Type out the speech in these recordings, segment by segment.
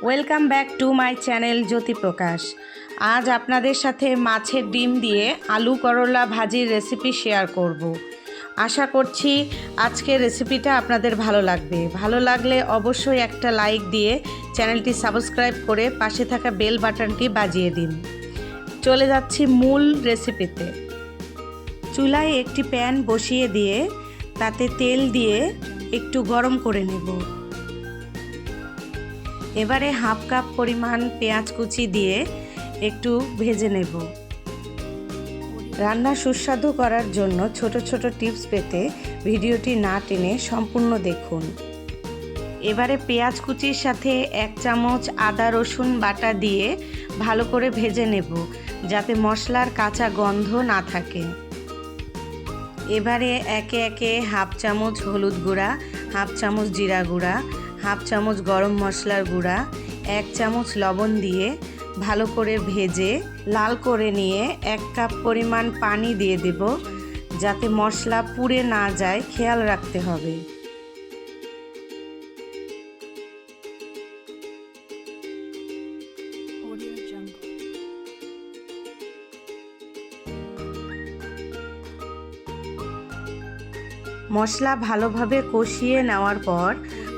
Welcome back to my channel Jyoti Prakash. আজ আপনাদের সাথে মাছের ডিম দিয়ে আলু করলা ভাজির রেসিপি শেয়ার করব। আশা করছি আজকের রেসিপিটা আপনাদের ভালো লাগবে। ভালো লাগলে অবশ্যই একটা লাইক দিয়ে চ্যানেলটি সাবস্ক্রাইব করে পাশে থাকা বেল বাটনটি বাজিয়ে দিন। চলে যাচ্ছি মূল রেসিপিতে। চুলায় একটি প্যান বসিয়ে দিয়ে তাতে তেল দিয়ে একটু গরম করে নেব। এবারে হাফ কাপ পরিমাণ পেঁয়াজ কুচি দিয়ে একটু ভেজে নেব। রান্না সুস্বাদু করার জন্য ছোট ছোট টিপস পেতে ভিডিওটি না টেনে সম্পূর্ণ দেখুন। এবারে পেঁয়াজ কুচির সাথে 1 চামচ আদা রসুন বাটা দিয়ে ভালো করে ভেজে নেব, যাতে মশলার কাঁচা গন্ধ না থাকে। এবারে একে একে হাফ চামচ হলুদ গুঁড়া, হাফ চামচ জিরা গুঁড়া, হাফ চামচ গরম মশলার গুঁড়া, 1 চামচ লবণ দিয়ে ভালো করে ভেজে লাল করে নিয়ে 1 কাপ পরিমাণ পানি দিয়ে দেব, যাতে মশলা পুড়ে না যায় খেয়াল রাখতে হবে। মশলা ভালোভাবে কষিয়ে নেওয়ার পর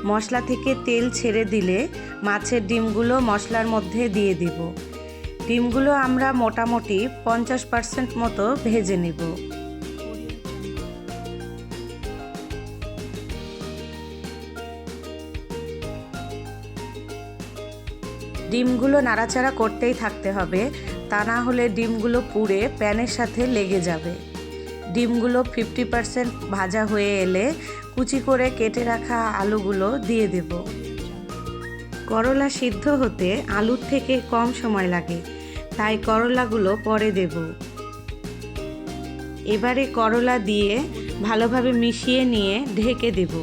মশলা থেকে তেল ছেড়ে দিলে মাছের ডিমগুলো মশলার মধ্যে দিয়ে দিব। ডিমগুলো আমরা মোটামুটি 50% মতো ভেজে নেব। ডিমগুলো নাড়াচাড়া করতেই থাকতে হবে, তা না হলে ডিমগুলো পুড়ে প্যানের সাথে লেগে যাবে। ডিমগুলো 50% ভাজা হয়ে এলে কুচি করে কেটে রাখা আলুগুলো দিয়ে দেব। করলা সিদ্ধ হতে আলুর থেকে কম সময় লাগে, তাই করলাগুলো পরে দেব। এবারে করলা দিয়ে ভালোভাবে মিশিয়ে নিয়ে ঢেকে দেব।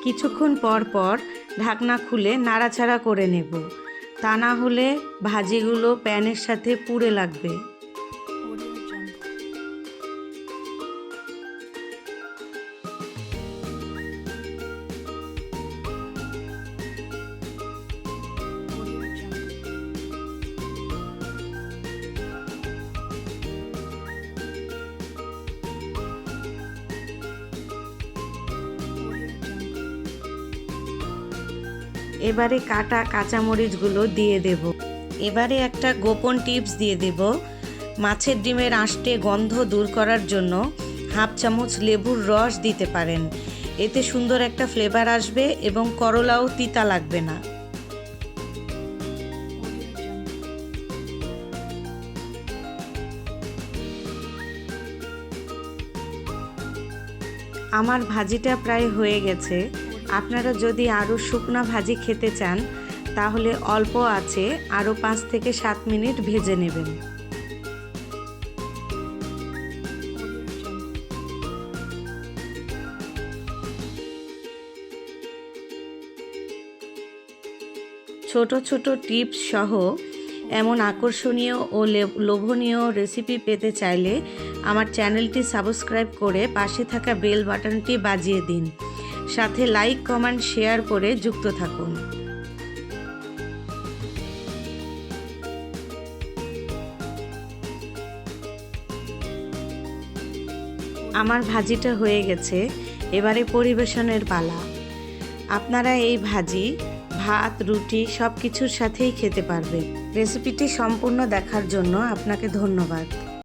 কিছুক্ষণ পর পর ঢাকনা খুলে নাড়াচাড়া করে নেব, তা না হলে ভাজিগুলো প্যানের সাথে পুড়ে লাগবে। এবারে কাটা কাঁচামরিচগুলো দিয়ে দেব। এবারে একটা গোপন টিপস দিয়ে দেব। মাছের ডিমের আঁশটে গন্ধ দূর করার জন্য হাফ চামচ লেবুর রস দিতে পারেন। এতে সুন্দর একটা ফ্লেভার আসবে এবং করলাও তিতা লাগবে না। আমার ভাজিটা প্রায় হয়ে গেছে। আপনারা যদি আরও শুকনা ভাজি খেতে চান তাহলে অল্প আঁচে আরও 5 থেকে 7 মিনিট ভেজে নেবেন। ছোট ছোট টিপস সহ এমন আকর্ষণীয় ও লোভনীয় রেসিপি পেতে চাইলে আমার চ্যানেলটি সাবস্ক্রাইব করে পাশে থাকা বেল বাটনটি বাজিয়ে দিন। সাথে লাইক কমেন্ট শেয়ার করে যুক্ত থাকুন। আমার ভাজিটা হয়ে গেছে, এবারে পরিবেশনের পালা। আপনারা এই ভাজি ভাত রুটি সব কিছুর সাথেই খেতে পারবেন। রেসিপিটি সম্পূর্ণ দেখার জন্য আপনাকে ধন্যবাদ।